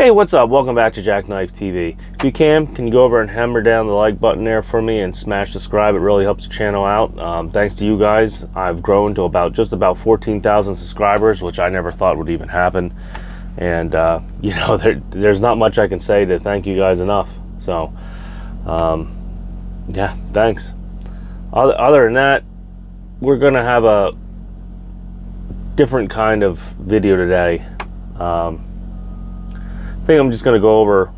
Hey, what's up? Welcome back to Jackknife TV. If you can you go over and hammer down the like button there for me and smash subscribe? It really helps the channel out. Thanks to you guys, I've grown to just about 14,000 subscribers, which I never thought would even happen. And you know, there's not much I can say to thank you guys enough. So yeah, thanks. Other than that, we're gonna have a different kind of video today. I think I'm just going to go over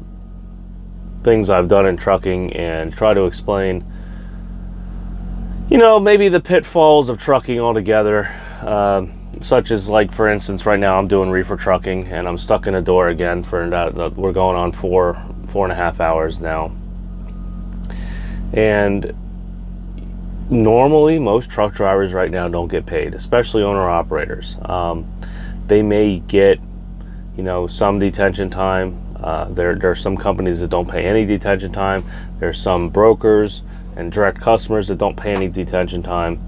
things I've done in trucking and try to explain, you know, maybe the pitfalls of trucking altogether, such as, like, for instance, right now I'm doing reefer trucking and I'm stuck in a door again for that. We're going on four and a half hours now. And normally most truck drivers right now don't get paid, especially owner operators. They may get, you know, some detention time. There are some companies that don't pay any detention time. There's some brokers and direct customers that don't pay any detention time.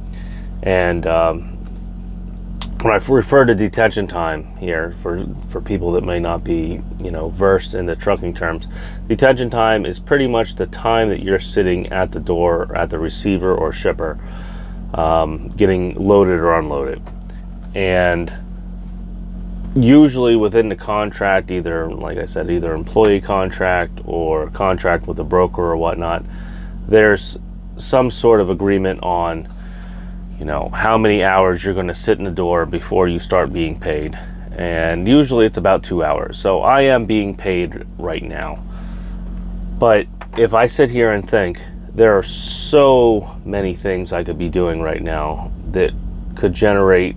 And when I refer to detention time here, for people that may not be, you know, versed in the trucking terms, detention time is pretty much the time that you're sitting at the door at the receiver or shipper, getting loaded or unloaded. And usually within the contract, either, like I said, either employee contract or contract with a broker or whatnot, there's some sort of agreement on, you know, how many hours you're going to sit in the door before you start being paid. And usually it's about 2 hours. So I am being paid right now. But if I sit here and think, there are so many things I could be doing right now that could generate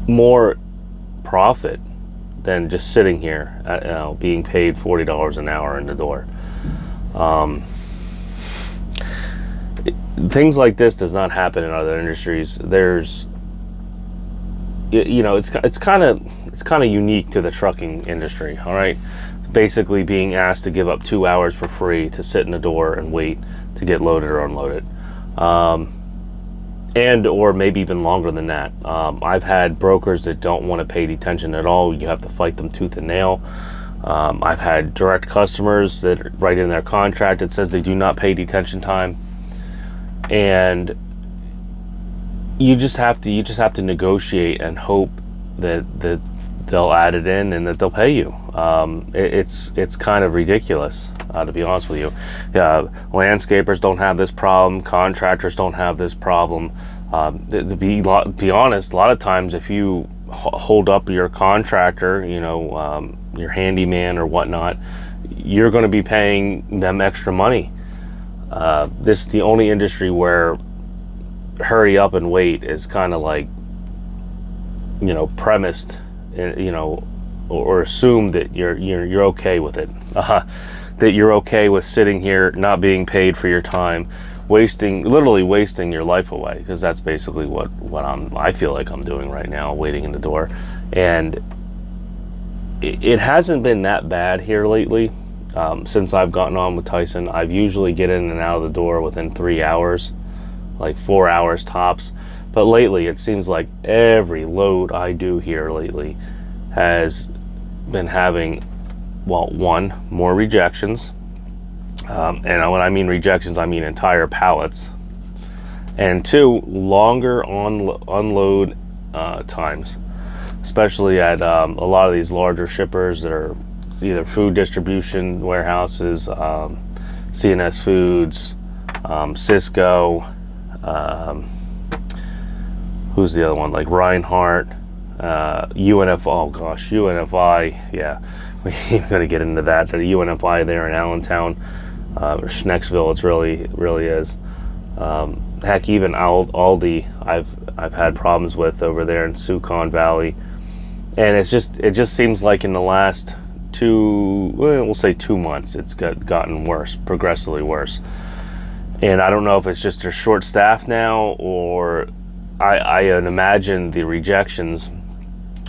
more profit than just sitting here at, you know, being paid $40 an hour in the door. Things like this does not happen in other industries. There's, you know, it's kind of unique to the trucking industry. All right, basically being asked to give up 2 hours for free to sit in the door and wait to get loaded or unloaded. And or maybe even longer than that. I've had brokers that don't want to pay detention at all. You have to fight them tooth and nail. I've had direct customers that write in their contract that says they do not pay detention time, and you just have to negotiate and hope that they'll add it in and that they'll pay you. It's kind of ridiculous, to be honest with you. Landscapers don't have this problem. Contractors don't have this problem. To be honest, a lot of times if you hold up your contractor, you know, your handyman or whatnot, you're going to be paying them extra money. This is the only industry where hurry up and wait is kind of like, you know, premised, you know, or assume that you're okay with it, that you're okay with sitting here not being paid for your time, literally wasting your life away, because that's basically what I feel like I'm doing right now, waiting in the door. And it hasn't been that bad here lately. Since I've gotten on with Tyson, I've usually get in and out of the door within 3 hours, like 4 hours tops. But lately, it seems like every load I do here lately has been having, well, one, more rejections. And when I mean rejections, I mean entire pallets. And two, longer unload times, especially at a lot of these larger shippers that are either food distribution warehouses, CNS Foods, Cisco, who's the other one, like Reinhardt, UNFI, yeah, we ain't gonna get into that. The UNFI there in Allentown, or Schnecksville, it really is. Heck, even Aldi, I've had problems with over there in Sucon Valley, and it just seems like in the last we'll say 2 months, it's gotten worse, progressively worse. And I don't know if it's just they're short staffed now, or I imagine the rejections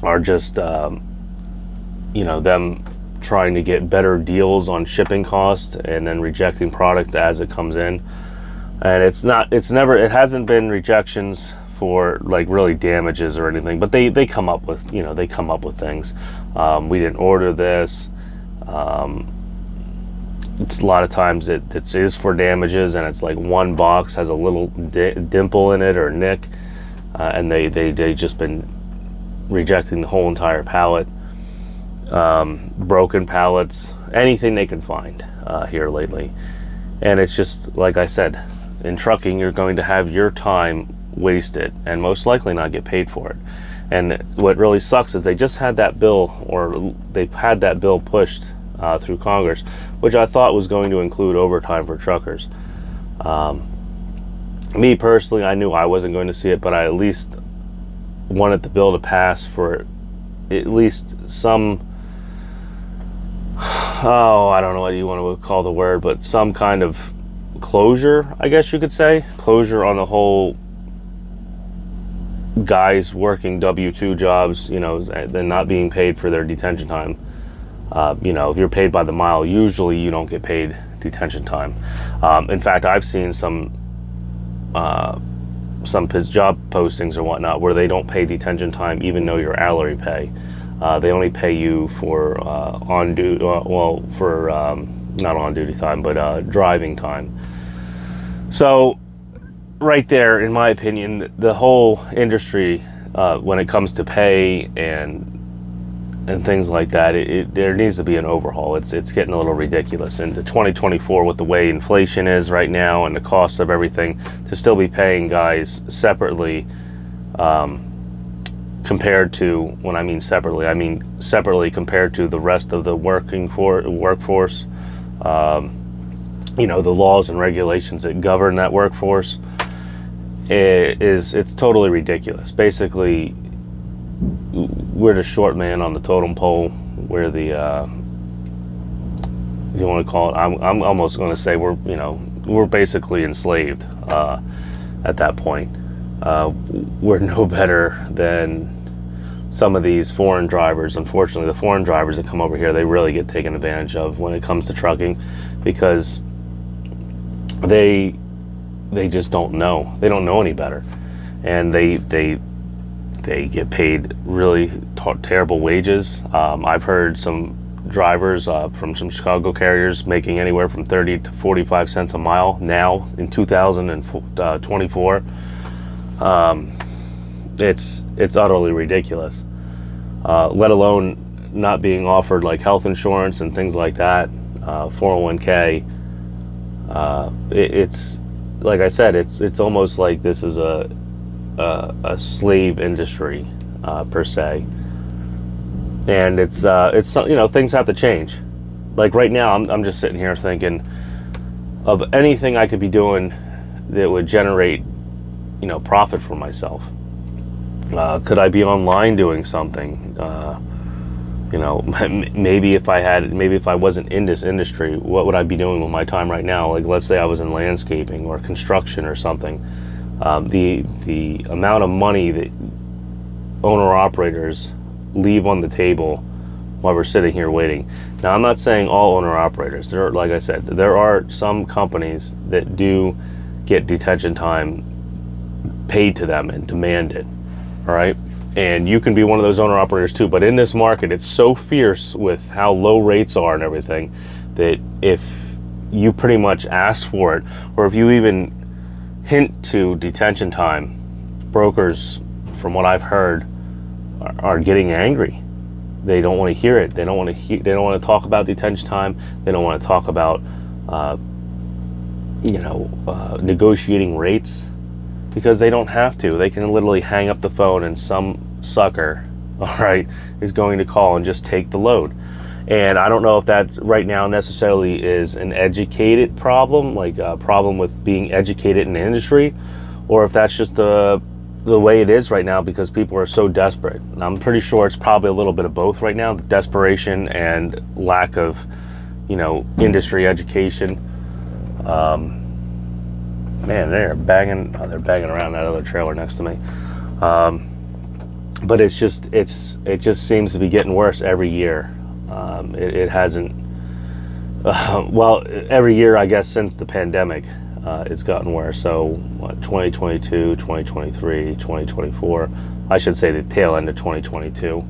are just, you know, them trying to get better deals on shipping costs and then rejecting product as it comes in. And it hasn't been rejections for like really damages or anything, but they come up with, you know, they come up with things. We didn't order this. It's a lot of times it is for damages, and it's like one box has a little dimple in it or nick, and they just been rejecting the whole entire pallet. Broken pallets, anything they can find here lately. And it's just like I said, in trucking, you're going to have your time wasted and most likely not get paid for it. And what really sucks is they just had that bill, or they've had that bill pushed through Congress, which I thought was going to include overtime for truckers. Me personally, I knew I wasn't going to see it, but I at least wanted the bill to pass for at least some, I don't know what you want to call the word, but some kind of closure, I guess you could say. Closure on the whole guys working W-2 jobs, you know, and not being paid for their detention time. You know, if you're paid by the mile, usually you don't get paid detention time. In fact, I've seen some job postings or whatnot where they don't pay detention time even though you're hourly pay. They only pay you for not on duty time, but driving time. So right there, in my opinion, the whole industry, when it comes to pay and things like that, there needs to be an overhaul. It's getting a little ridiculous. Into 2024, with the way inflation is right now and the cost of everything, to still be paying guys separately, compared to, when I mean separately compared to the rest of the workforce. You know, the laws and regulations that govern that workforce, it's totally ridiculous. Basically, we're the short man on the totem pole. We're the, if you want to call it, I'm almost going to say we're basically enslaved at that point. We're no better than some of these foreign drivers. Unfortunately, the foreign drivers that come over here, they really get taken advantage of when it comes to trucking, because they just don't know. They don't know any better, and they get paid really terrible wages. I've heard some drivers from some Chicago carriers making anywhere from 30 to 45 cents a mile now in 2024. It's utterly ridiculous. Let alone not being offered like health insurance and things like that, 401k. It's like I said, it's almost like this is a slave industry per se, and it's you know, things have to change. Like right now, I'm just sitting here thinking of anything I could be doing that would generate, you know, profit for myself. Could I be online doing something? You know, maybe if I wasn't in this industry, what would I be doing with my time right now? Like, let's say I was in landscaping or construction or something. The amount of money that owner-operators leave on the table while we're sitting here waiting. Now, I'm not saying all owner-operators. Like I said, there are some companies that do get detention time paid to them and demand it. All right, and you can be one of those owner operators too, but in this market, it's so fierce with how low rates are and everything, that if you pretty much ask for it, or if you even hint to detention time, brokers, from what I've heard, are getting angry. They don't want to hear it. They don't want to talk about detention time. They don't want to talk about negotiating rates, because they don't have to. They can literally hang up the phone and some sucker, all right, is going to call and just take the load. And I don't know if that right now necessarily is an educated problem, like a problem with being educated in the industry, or if that's just the way it is right now because people are so desperate. And I'm pretty sure it's probably a little bit of both right now, the desperation and lack of, you know, industry education. Man, they're banging around that other trailer next to me. But it just seems to be getting worse every year. It hasn't, well, every year, I guess, since the pandemic. it's gotten worse. So what, 2022, 2023, 2024, I should say the tail end of 2022.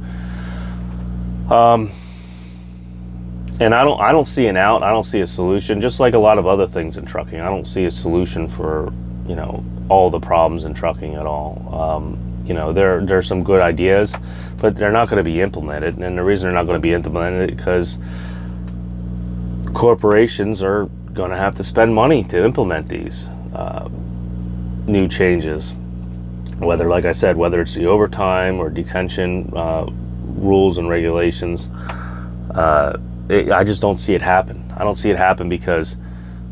And I don't see an out. I don't see a solution. Just like a lot of other things in trucking, I don't see a solution for, you know, all the problems in trucking at all. You know, there's some good ideas, but they're not going to be implemented. And the reason they're not going to be implemented is because corporations are going to have to spend money to implement these new changes. Whether, like I said, whether it's the overtime or detention rules and regulations, I just don't see it happen. I don't see it happen because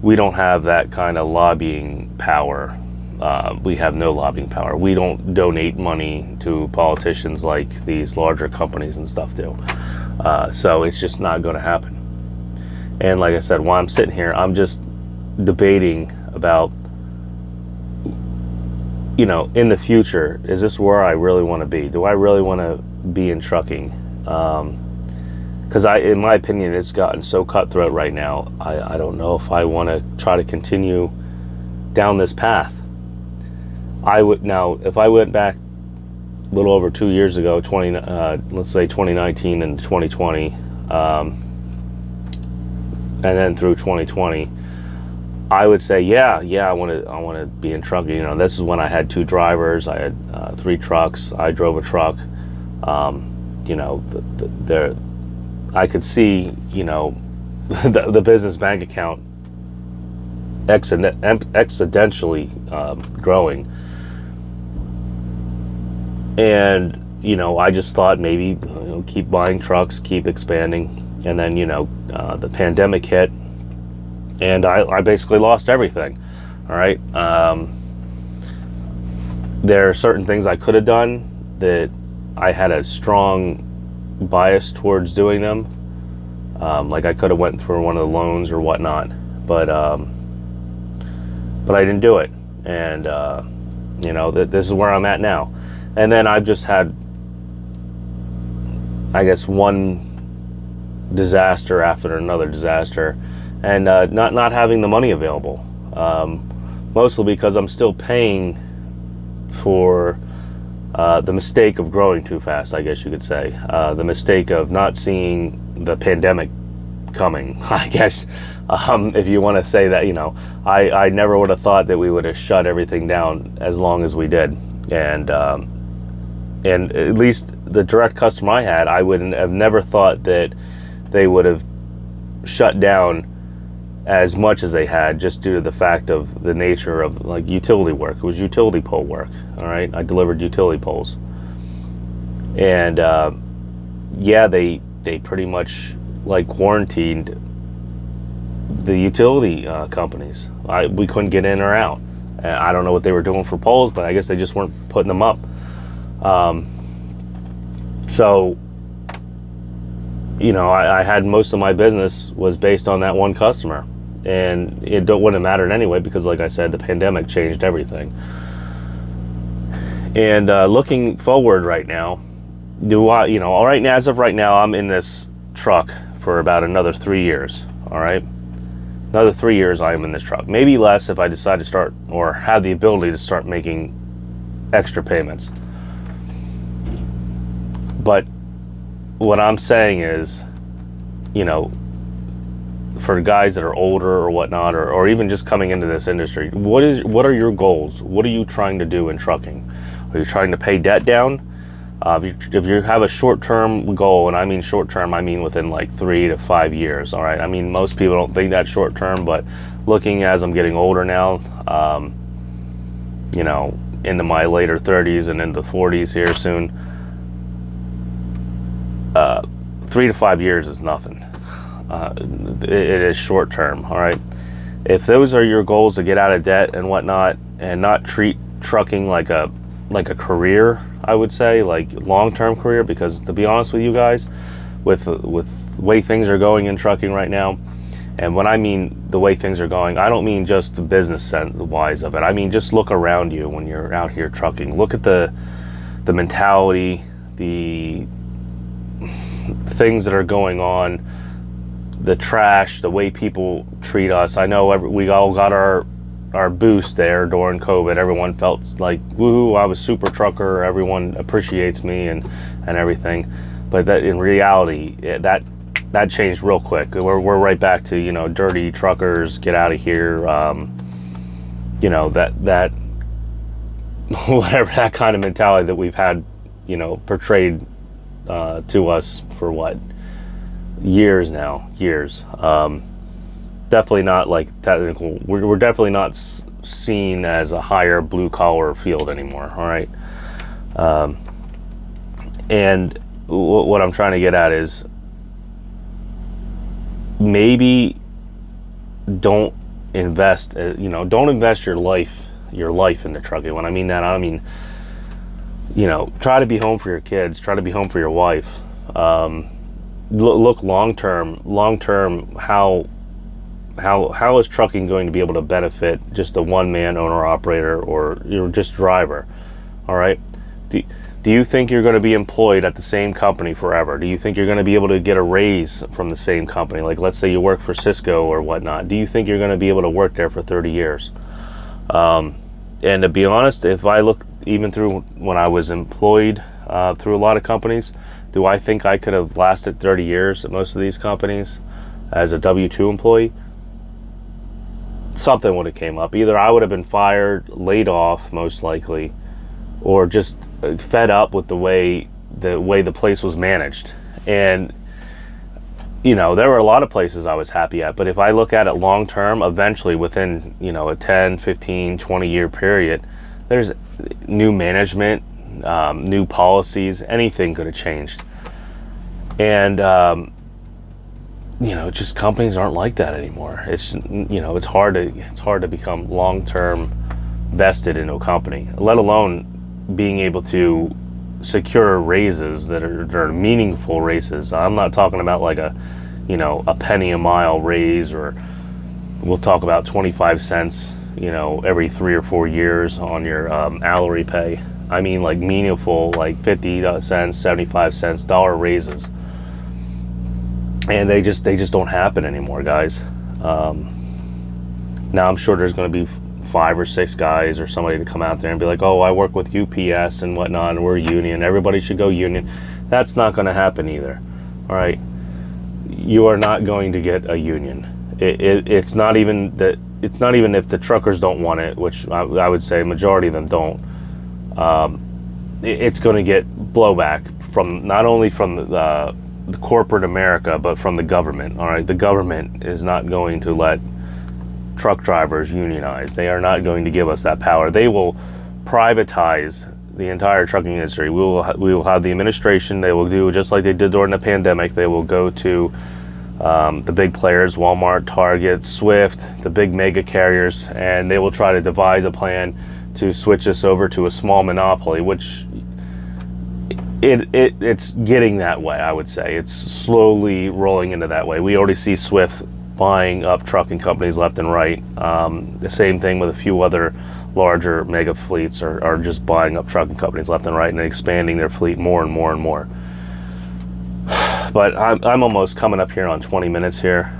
we don't have that kind of lobbying power. We have no lobbying power. We don't donate money to politicians like these larger companies and stuff do. So it's just not going to happen. And like I said, while I'm sitting here, I'm just debating about, you know, in the future, is this where I really want to be? Do I really want to be in trucking? Because in my opinion, it's gotten so cutthroat right now. I don't know if I want to try to continue down this path. I would now, if I went back a little over 2 years ago, let's say 2019 and 2020, and then through 2020, I would say, yeah, I want to be in trucking. You know, this is when I had 2 drivers. I had 3 trucks. I drove a truck. You know, I could see, you know, the business bank account exponentially growing. And, you know, I just thought maybe, you know, keep buying trucks, keep expanding. And then, you know, the pandemic hit, and I basically lost everything. All right. There are certain things I could have done that I had a strong bias towards doing them. Like I could have went through one of the loans or whatnot, but I didn't do it. And, you know, this is where I'm at now. And then I've just had, I guess, one disaster after another disaster, and not having the money available, mostly because I'm still paying for the mistake of growing too fast, I guess you could say, the mistake of not seeing the pandemic coming, I guess, if you want to say that. You know, I never would have thought that we would have shut everything down as long as we did, and at least the direct customer I had, I would have never thought that they would have shut down as much as they had, just due to the fact of the nature of like utility work. It was utility pole work. All right, I delivered utility poles, and yeah, they pretty much like quarantined the utility companies. We couldn't get in or out. I don't know what they were doing for poles, but I guess they just weren't putting them up. So, you know, I had most of my business was based on that one customer, and it wouldn't have mattered anyway because, like I said, the pandemic changed everything. And looking forward right now, you know, all right now, as of right now, I'm in this truck for about another 3 years. All right, another 3 years I am in this truck, maybe less if I decide to start or have the ability to start making extra payments. But what I'm saying is, you know, for guys that are older or whatnot, or even just coming into this industry, what are your goals? What are you trying to do in trucking? Are you trying to pay debt down? If you have a short-term goal, and I mean short-term, I mean within like 3 to 5 years, all right? I mean, most people don't think that's short-term, but looking as I'm getting older now, you know, into my later 30s and into 40s here soon, 3 to 5 years is nothing. It is short term, all right? If those are your goals, to get out of debt and whatnot, and not treat trucking like a career, I would say, like long-term career, because to be honest with you guys, with the way things are going in trucking right now, and when I mean the way things are going, I don't mean just the business sense wise of it. I mean, just look around you when you're out here trucking. Look at the mentality, the things that are going on, the trash, the way people treat us. I know we all got our our boost there during COVID. Everyone felt like, woohoo, I was super trucker, everyone appreciates me and everything. But that in reality, that changed real quick. We're right back to, you know, dirty truckers, get out of here. You know, that whatever, that kind of mentality that we've had, you know, portrayed to us for what, years now, years. Definitely not like technical. We're definitely not seen as a higher blue collar field anymore. All right. And what I'm trying to get at is, maybe don't invest, you know, don't invest your life into trucking. When I mean that, I mean, you know, try to be home for your kids, try to be home for your wife. Look long term, how is trucking going to be able to benefit just a one-man owner operator, or you're just driver? All right. Do you think you're going to be employed at the same company forever? Do you think you're going to be able to get a raise from the same company? Like, let's say you work for Cisco or whatnot. Do you think you're going to be able to work there for 30 years? And to be honest, if I look even through when I was employed through a lot of companies, do I think I could have lasted 30 years at most of these companies as a W-2 employee? Something would have came up. Either I would have been fired, laid off, most likely, or just fed up with the way the place was managed. And, you know, there were a lot of places I was happy at, but if I look at it long term, eventually within, you know, a 10, 15, 20 year period, there's new management, new policies, anything could have changed. And, you know, just companies aren't like that anymore. It's, you know, it's hard to become long term vested in a company, let alone being able to secure raises that are meaningful raises. I'm not talking about like a, you know, a penny a mile raise, or we'll talk about 25 cents, you know, every 3 or 4 years on your hourly pay. I mean, like meaningful, like 50 cents, 75 cents, dollar raises. And they just don't happen anymore, guys. Now I'm sure there's going to be 5 or 6 guys or somebody to come out there and be like, oh, I work with UPS and whatnot, and we're union, everybody should go union. That's not going to happen either. All right, you are not going to get a union. It's not even that. It's not even if the truckers don't want it, which I would say majority of them don't. It's going to get blowback from not only from the corporate America, but from the government. All right, the government is not going to let truck drivers unionize. They are not going to give us that power. They will privatize the entire trucking industry. We will have the administration. They will do just like they did during the pandemic. They will go to the big players, Walmart, Target, Swift, the big mega carriers, and they will try to devise a plan to switch us over to a small monopoly, which it's getting that way. I would say it's slowly rolling into that way. We already see Swift buying up trucking companies left and right. The same thing with a few other larger mega fleets are just buying up trucking companies left and right and expanding their fleet more and more and more. But I'm almost coming up here on 20 minutes here.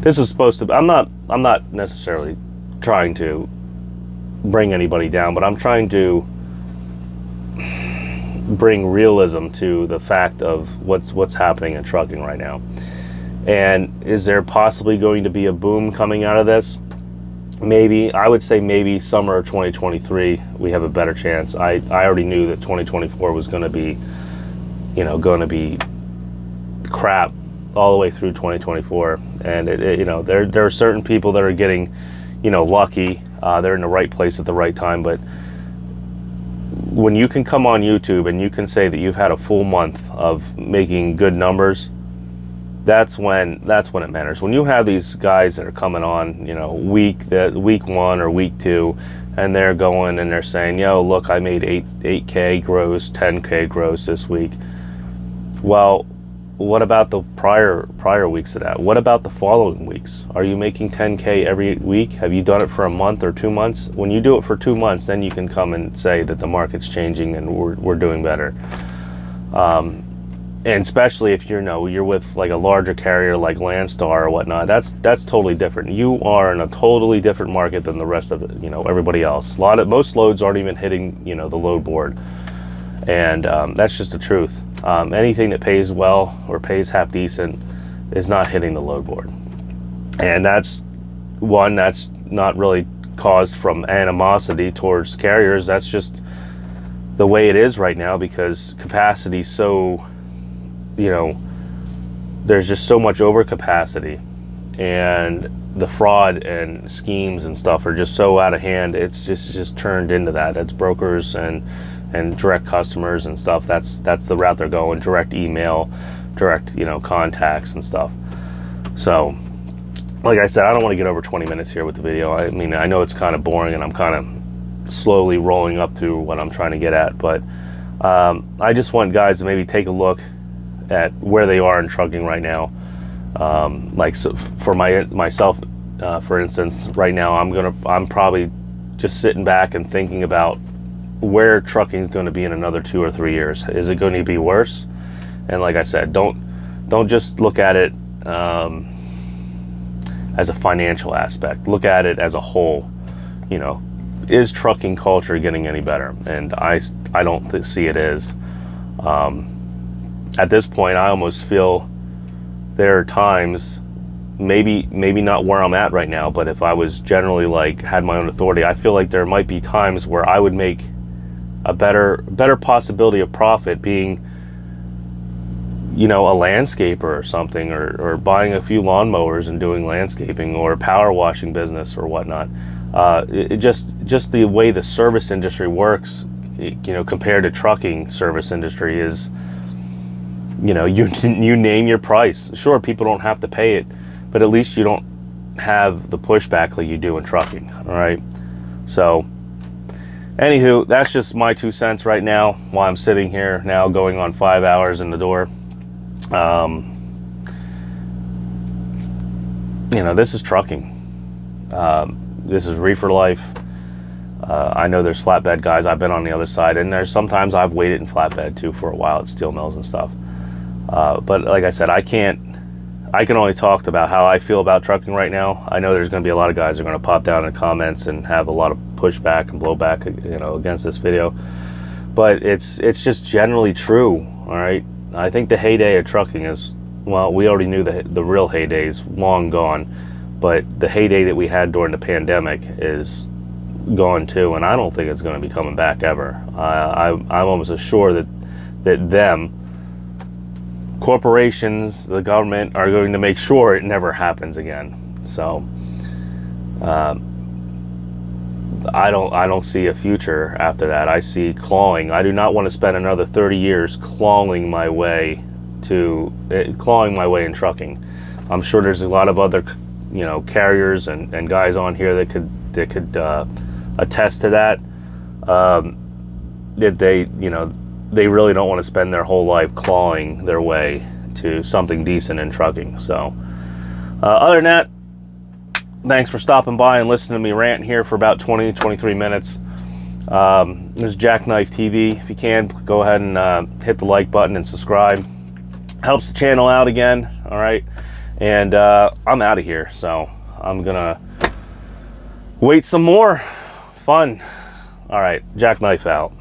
This is supposed to be, I'm not necessarily trying to bring anybody down, but I'm trying to bring realism to the fact of what's happening in trucking right now. And is there possibly going to be a boom coming out of this? Maybe. I would say maybe summer of 2023 we have a better chance. I already knew that 2024 was going to be, you know, going to be crap all the way through 2024. And you know, there are certain people that are getting, you know, lucky. They're in the right place at the right time. But when you can come on YouTube and you can say that you've had a full month of making good numbers, that's when it matters. When you have these guys that are coming on, you know, week 1 or week 2, and they're going and they're saying, yo, look, I made 8K gross, 10K gross this week. Well, what about the prior weeks of that? What about the following weeks? Are you making 10K every week? Have you done it for a month or 2 months? When you do it for 2 months, then you can come and say that the market's changing and we're doing better. And especially if you're with like a larger carrier like Landstar or whatnot, that's totally different. You are in a totally different market than the rest of it, everybody else. Most loads aren't even hitting the load board, and that's just the truth. Anything that pays well or pays half decent is not hitting the load board, and that's not really caused from animosity towards carriers. That's just the way it is right now, because capacity's so, there's just so much overcapacity, and the fraud and schemes and stuff are just so out of hand. It's just turned into that. It's brokers and direct customers and stuff. That's the route they're going. Direct email, direct contacts and stuff. So, like I said, I don't want to get over 20 minutes here with the video. I mean, I know it's kind of boring, and I'm kind of slowly rolling up to what I'm trying to get at, but I just want guys to maybe take a look at where they are in trucking right now. So for myself, for instance, right now I'm probably just sitting back and thinking about where trucking is going to be in another 2 or 3 years. Is it going to be worse? And like I said, don't just look at it as a financial aspect. Look at it as a whole. Is trucking culture getting any better? And I don't see it is. At this point, I almost feel there are times, maybe not where I'm at right now, but if I was generally had my own authority, I feel like there might be times where I would make a better possibility of profit being, a landscaper or something, or buying a few lawnmowers and doing landscaping, or a power washing business or whatnot. It just the way the service industry works, compared to trucking service industry is, you name your price. Sure, people don't have to pay it, but at least you don't have the pushback like you do in trucking. All right. So, anywho, that's just my 2 cents right now while I'm sitting here now going on 5 hours in the door. This is trucking. This is reefer life. I know there's flatbed guys. I've been on the other side, and there's sometimes I've waited in flatbed too for a while at steel mills and stuff. But like I said, I can only talk about how I feel about trucking right now. I know there's going to be a lot of guys that are going to pop down in comments and have a lot of pushback and blowback, against this video. But it's just generally true. All right. I think the heyday of trucking is, well, we already knew the real heyday is long gone, but the heyday that we had during the pandemic is gone too, and I don't think it's going to be coming back ever. I'm almost assured that corporations, the government, are going to make sure it never happens again. So I don't see a future after that. I see clawing. I do not want to spend another 30 years clawing my way in trucking. I'm sure there's a lot of other carriers and guys on here that could attest to that. That they really don't want to spend their whole life clawing their way to something decent in trucking. So other than that, thanks for stopping by and listening to me rant here for about 23 minutes. This is Jackknife TV. If you can, go ahead and hit the like button and subscribe. Helps the channel out again. All right. And I'm out of here, so I'm gonna wait some more fun. All right, Jackknife out.